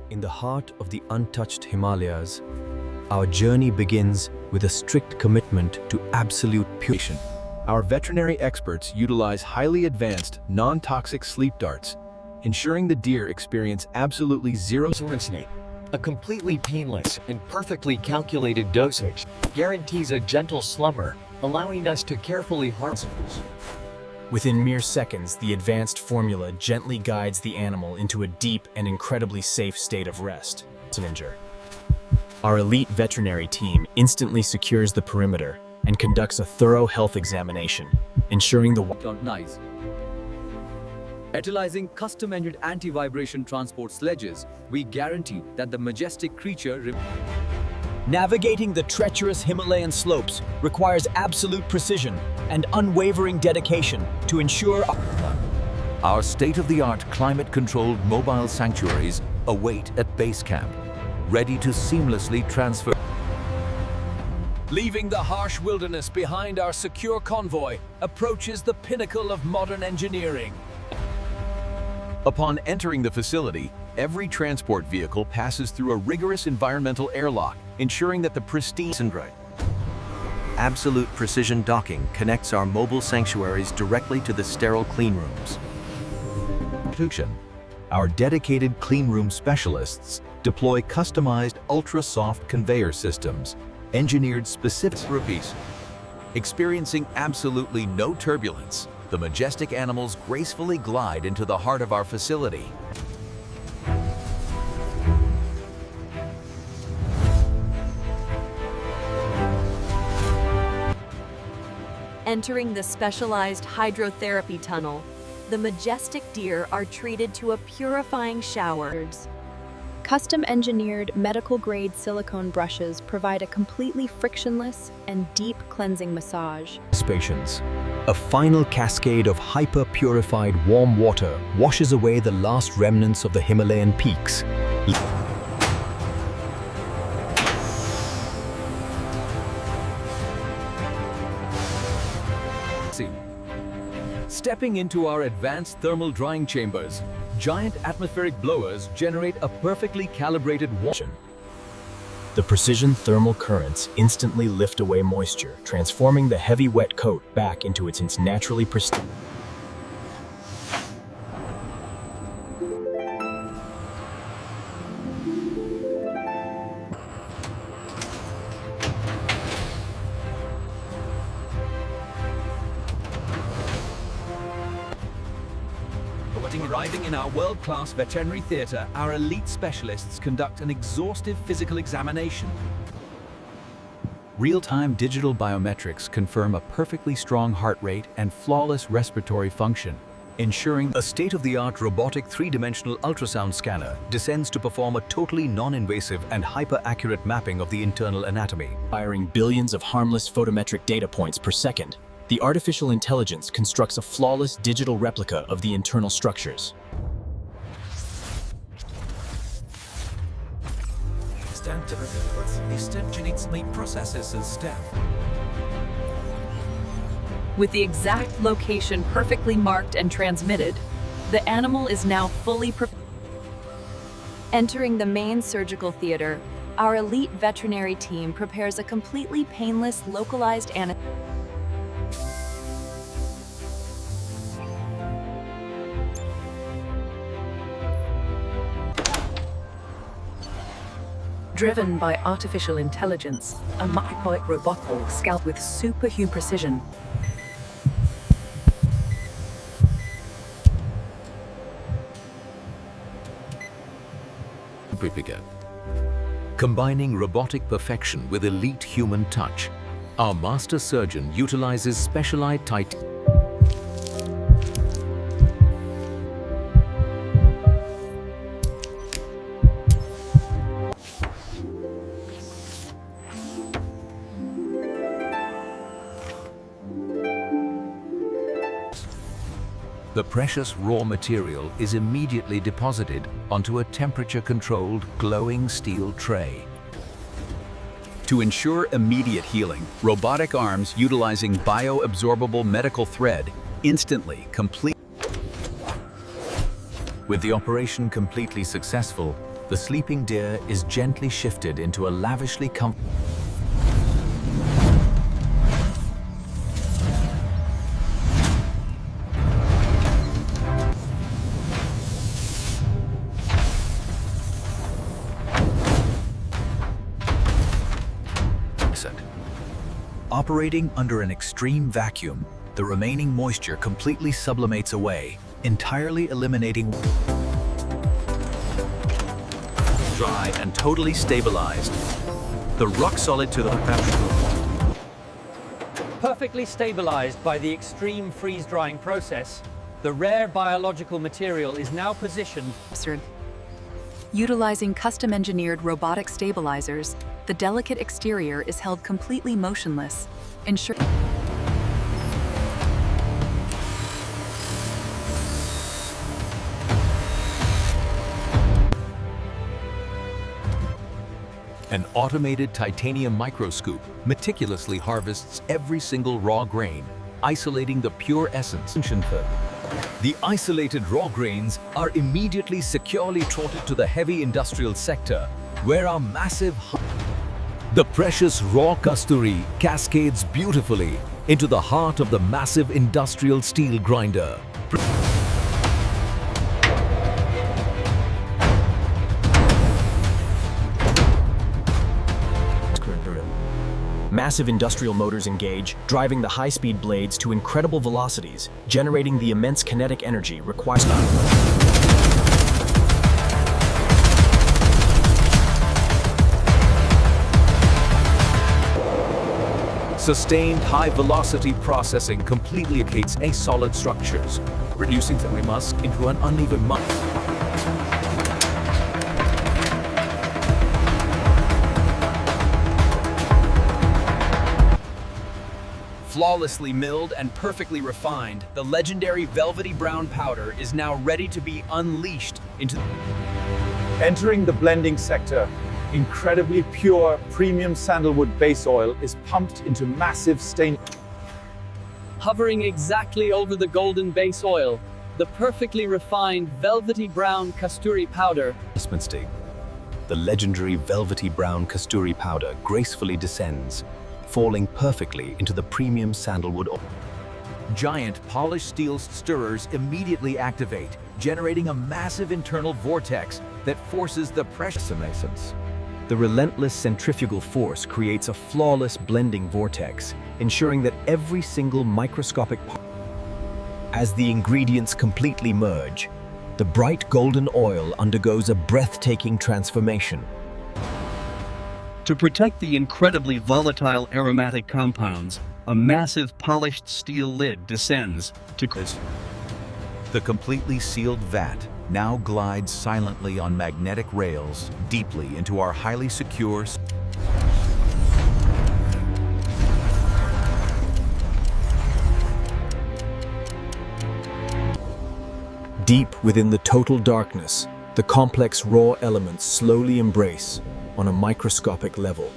In the heart of the untouched Himalayas, our journey begins with a strict commitment to absolute purity. Our veterinary experts utilize highly advanced, non-toxic sleep darts, ensuring the deer experience absolutely zero. A completely painless and perfectly calculated dosage guarantees a gentle slumber, allowing us to carefully harvest. Within mere seconds, the advanced formula gently guides the animal into a deep and incredibly safe state of rest. Our elite veterinary team instantly secures the perimeter and conducts a thorough health examination, ensuring the nice. Utilizing custom-engineered anti-vibration transport sledges, we guarantee that the majestic creature. Navigating the treacherous Himalayan slopes requires absolute precision and unwavering dedication to ensure Our state-of-the-art climate-controlled mobile sanctuaries await at base camp, ready to seamlessly transfer. Leaving the harsh wilderness behind, our secure convoy approaches the pinnacle of modern engineering. Upon entering the facility, every transport vehicle passes through a rigorous environmental airlock, ensuring that the pristine. Absolute precision docking connects our mobile sanctuaries directly to the sterile clean rooms. Our dedicated clean room specialists deploy customized ultra-soft conveyor systems, engineered specific rupees. Experiencing absolutely no turbulence, the majestic animals gracefully glide into the heart of our facility. Entering the specialized hydrotherapy tunnel, the majestic deer are treated to a purifying shower. Custom-engineered medical-grade silicone brushes provide a completely frictionless and deep cleansing massage. Patience. A final cascade of hyper-purified warm water washes away the last remnants of the Himalayan peaks. Stepping into our advanced thermal drying chambers, giant atmospheric blowers generate a perfectly calibrated water. The precision thermal currents instantly lift away moisture, transforming the heavy wet coat back into its naturally pristine. Arriving in our world-class veterinary theater, our elite specialists conduct an exhaustive physical examination. Real-time digital biometrics confirm a perfectly strong heart rate and flawless respiratory function, ensuring a state-of-the-art robotic three-dimensional ultrasound scanner descends to perform a totally non-invasive and hyper-accurate mapping of the internal anatomy. Firing billions of harmless photometric data points per second, the artificial intelligence constructs a flawless digital replica of the internal structures. With the exact location perfectly marked and transmitted, the animal is now fully prepared. Entering the main surgical theater, our elite veterinary team prepares a completely painless, localized anesthesia. Driven by artificial intelligence, a microbic robot will scalp with superhuman precision. Combining robotic perfection with elite human touch, our master surgeon utilizes specialized titanium. The precious raw material is immediately deposited onto a temperature-controlled, glowing steel tray. To ensure immediate healing, robotic arms utilizing bioabsorbable medical thread instantly complete. With the operation completely successful, The sleeping deer is gently shifted into a lavishly comfortable. Operating under an extreme vacuum, the remaining moisture completely sublimates away, entirely eliminating dry and totally stabilized. The rock solid to the Perfectly stabilized by the extreme freeze-drying process, the rare biological material is now positioned. Utilizing custom-engineered robotic stabilizers, the delicate exterior is held completely motionless, ensuring An automated titanium microscope meticulously harvests every single raw grain, isolating the pure essence. The isolated raw grains are immediately securely trotted to the heavy industrial sector, where our massive The precious raw Kasturi cascades beautifully into the heart of the massive industrial steel grinder. Massive industrial motors engage, driving the high-speed blades to incredible velocities, generating the immense kinetic energy required. Sustained high-velocity processing completely locates a solid structures, reducing the Musk into an uneven Flawlessly milled and perfectly refined, the legendary velvety brown powder is now ready to be unleashed into. Entering the blending sector, incredibly pure premium sandalwood base oil is pumped into massive stain. Hovering exactly over the golden base oil, the perfectly refined velvety brown Kasturi powder. The legendary velvety brown Kasturi powder gracefully descends, falling perfectly into the premium sandalwood oil. Giant polished steel stirrers immediately activate, generating a massive internal vortex that forces the precious essence. The relentless centrifugal force creates a flawless blending vortex, ensuring that every single microscopic part. As the ingredients completely merge, the bright golden oil undergoes a breathtaking transformation. To protect the incredibly volatile aromatic compounds, a massive polished steel lid descends to. The completely sealed vat now glides silently on magnetic rails deeply into our highly secure. Deep within the total darkness, the complex raw elements slowly embrace on a microscopic level.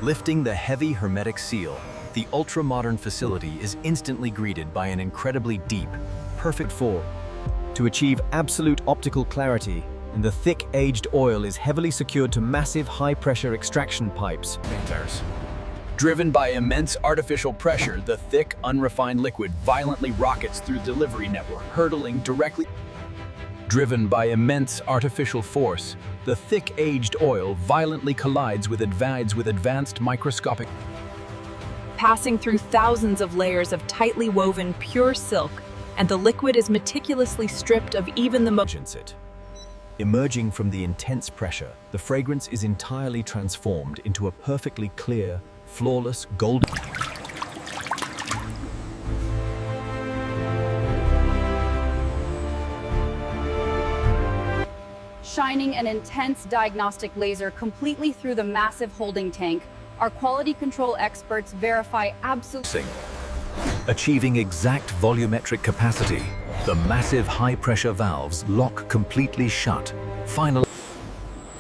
Lifting the heavy hermetic seal, the ultra-modern facility is instantly greeted by an incredibly deep, perfect form. To achieve absolute optical clarity, and the thick aged oil is heavily secured to massive high-pressure extraction pipes. Driven by immense artificial pressure, the thick, unrefined liquid violently rockets through the delivery network, hurtling directly. Driven by immense artificial force, the thick aged oil violently collides with advanced microscopic. passing through thousands of layers of tightly woven pure silk, and the liquid is meticulously stripped of even the most. Emerging from the intense pressure, the fragrance is entirely transformed into a perfectly clear, flawless golden. Shining an intense diagnostic laser completely through the massive holding tank, our quality control experts verify absolute. Achieving exact volumetric capacity, the massive high-pressure valves lock completely shut. Finally,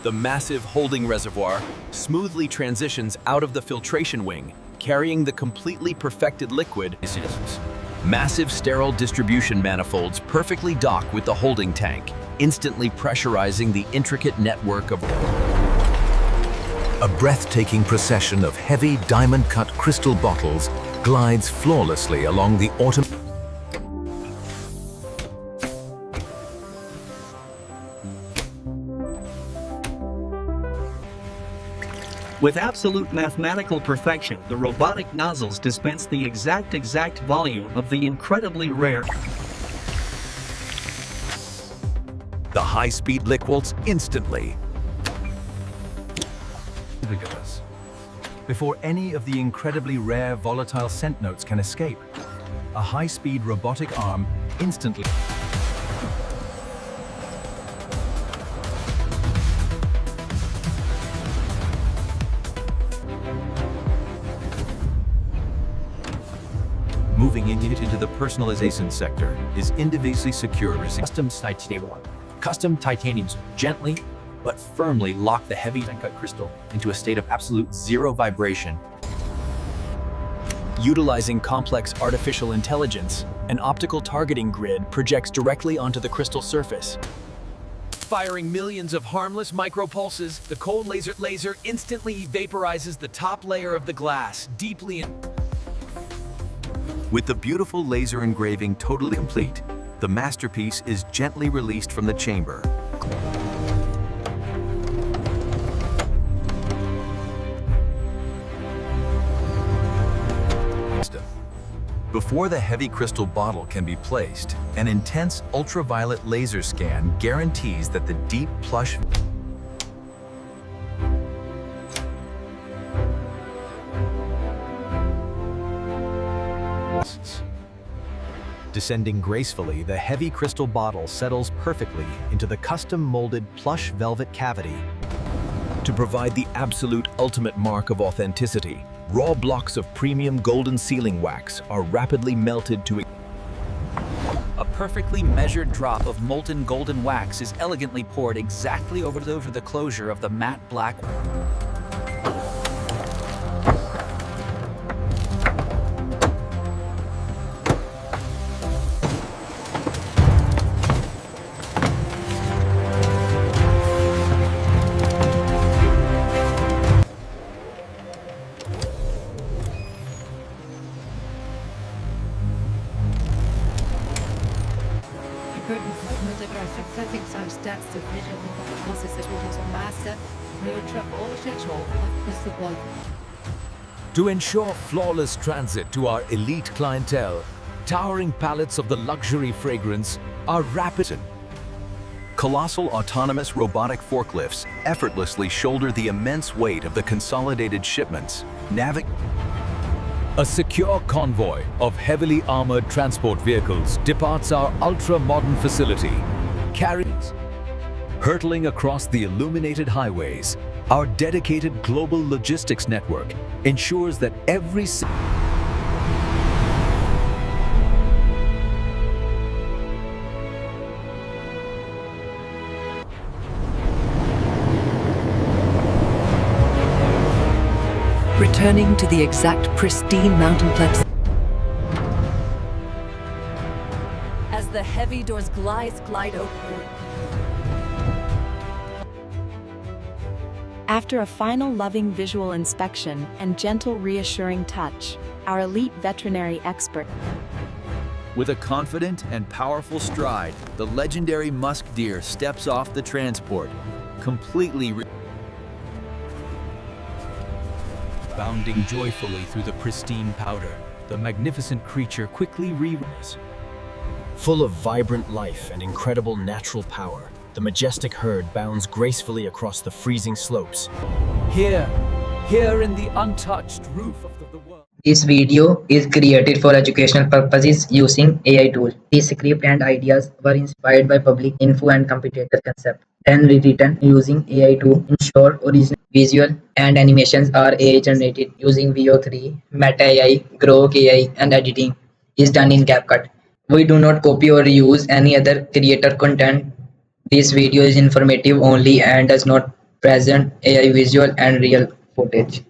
the massive holding reservoir smoothly transitions out of the filtration wing, carrying the completely perfected liquid. Massive sterile distribution manifolds perfectly dock with the holding tank, instantly pressurizing the intricate network of A breathtaking procession of heavy diamond-cut crystal bottles glides flawlessly along the autumn. With absolute mathematical perfection, the robotic nozzles dispense the exact volume of the incredibly rare. The high-speed liquids instantly. Look at this. Before any of the incredibly rare volatile scent notes can escape, a high-speed robotic arm instantly. Moving into the personalization sector is individually secure. Custom titaniums gently but firmly lock the heavy uncut crystal into a state of absolute zero vibration. Utilizing complex artificial intelligence, an optical targeting grid projects directly onto the crystal surface. Firing millions of harmless micropulses, the cold laser instantly vaporizes the top layer of the glass, deeply in. With the beautiful laser engraving totally complete, the masterpiece is gently released from the chamber. Before the heavy crystal bottle can be placed, an intense ultraviolet laser scan guarantees that the deep plush Descending gracefully, the heavy crystal bottle settles perfectly into the custom-molded plush velvet cavity. To provide the absolute ultimate mark of authenticity, raw blocks of premium golden sealing wax are rapidly melted to A perfectly measured drop of molten golden wax is elegantly poured exactly over the closure of the matte black. To ensure flawless transit to our elite clientele, towering palettes of the luxury fragrance are rapid. Colossal autonomous robotic forklifts effortlessly shoulder the immense weight of the consolidated shipments. A secure convoy of heavily armored transport vehicles departs our ultra-modern facility, hurtling across the illuminated highways. Our dedicated global logistics network ensures that every Returning to the exact pristine mountainplex. As the heavy doors glide open. After a final loving visual inspection and gentle reassuring touch, our elite veterinary expert. With a confident and powerful stride, the legendary Musk Deer steps off the transport, completely bounding joyfully through the pristine powder. The magnificent creature quickly re-rises. Full of vibrant life and incredible natural power, the majestic herd bounds gracefully across the freezing slopes. Here in the untouched roof of the world. This video is created for educational purposes using AI tools. The script and ideas were inspired by public info and computer concept, then rewritten using AI to ensure original visual and animations are AI generated using VO3, Meta AI, Grok AI, and editing is done in CapCut. We do not copy or use any other creator content. This video is informative only and does not present AI visual and real footage.